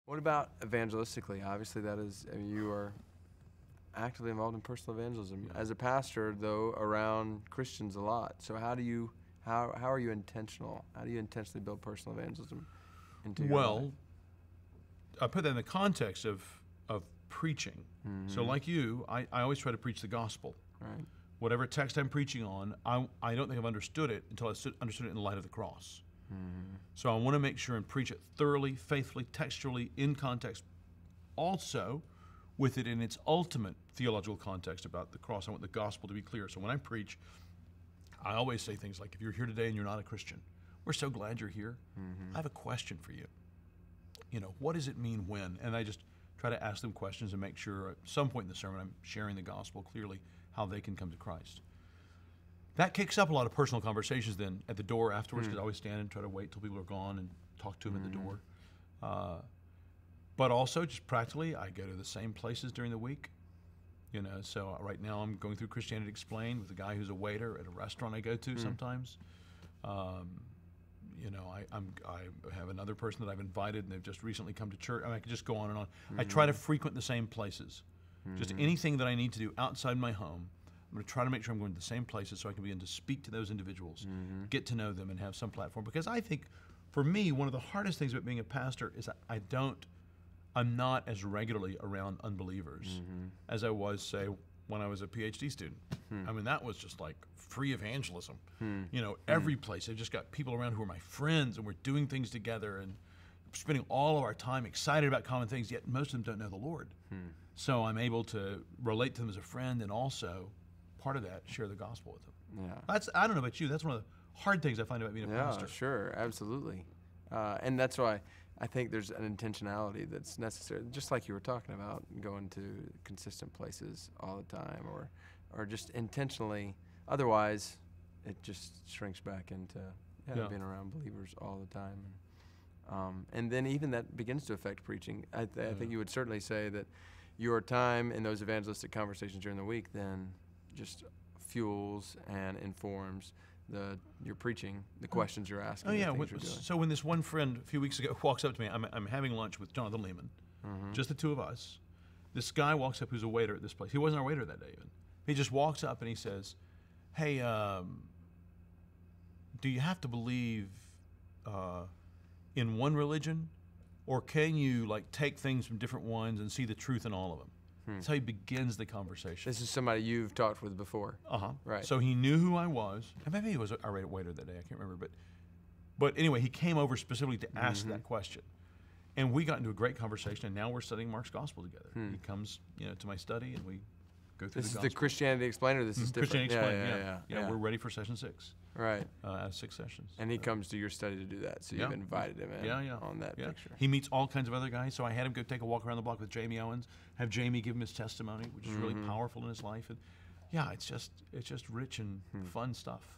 What about evangelistically? Obviously, that is, I mean, you are actively involved in personal evangelism. As a pastor, though, around Christians a lot. So how are you intentional? How do you intentionally build personal evangelism into your life? I put that in the context of preaching. So like you, I always try to preach the gospel. Right. Whatever text I'm preaching on, I don't think I've understood it until I understood it in the light of the cross. So I want to make sure and preach it thoroughly, faithfully, textually, in context. Also, with it in its ultimate theological context about the cross, I want the gospel to be clear. So when I preach, I always say things like, if you're here today and you're not a Christian, we're so glad you're here. I have a question for you. What does it mean when? And I just try to ask them questions and make sure at some point in the sermon I'm sharing the gospel clearly, how they can come to Christ. That kicks up a lot of personal conversations then at the door afterwards, because I always stand and try to wait till people are gone and talk to them at the door. But also, just practically, I go to the same places during the week. So right now I'm going through Christianity Explained with a guy who's a waiter at a restaurant I go to sometimes. I have another person that I've invited, and they've just recently come to church. I could just go on and on. I try to frequent the same places. Just anything that I need to do outside my home, I'm going to try to make sure I'm going to the same places so I can begin to speak to those individuals, get to know them, and have some platform. Because I think, for me, one of the hardest things about being a pastor is I'm not as regularly around unbelievers as I was, say, when I was a PhD student. I mean, that was just like free evangelism. Every place. I've just got people around who are my friends, and we're doing things together and spending all of our time excited about common things, yet most of them don't know the Lord. So I'm able to relate to them as a friend, and also, part of that, share the gospel with them. Yeah. I don't know about you, that's one of the hard things I find about being a pastor. Yeah, sure, absolutely. And that's why I think there's an intentionality that's necessary, just like you were talking about, going to consistent places all the time, or just intentionally. Otherwise, it just shrinks back into being around believers all the time. And then even that begins to affect preaching. I think you would certainly say that your time in those evangelistic conversations during the week then just fuels and informs your preaching, the questions you're asking. Oh yeah. The things you're doing. So when this one friend a few weeks ago walks up to me, I'm having lunch with Jonathan Lehman, just the two of us. This guy walks up who's a waiter at this place. He wasn't our waiter that day even. He just walks up and he says, "Hey, do you have to believe in one religion, or can you take things from different ones and see the truth in all of them?" That's how he begins the conversation. This is somebody you've talked with before. Right. So he knew who I was. And maybe he was our waiter that day. I can't remember. But anyway, he came over specifically to ask that question. And we got into a great conversation, and now we're studying Mark's gospel together. He comes to my study, and we go through this the gospel. This is the Christianity Explained, or this is different? Christianity Explained, yeah. We're ready for session 6. Right. Out of 6 sessions. And he comes to your study to do that, so you've invited him in on that picture. He meets all kinds of other guys, so I had him go take a walk around the block with Jamie Owens, have Jamie give him his testimony, which is really powerful in his life. And it's just rich and fun stuff.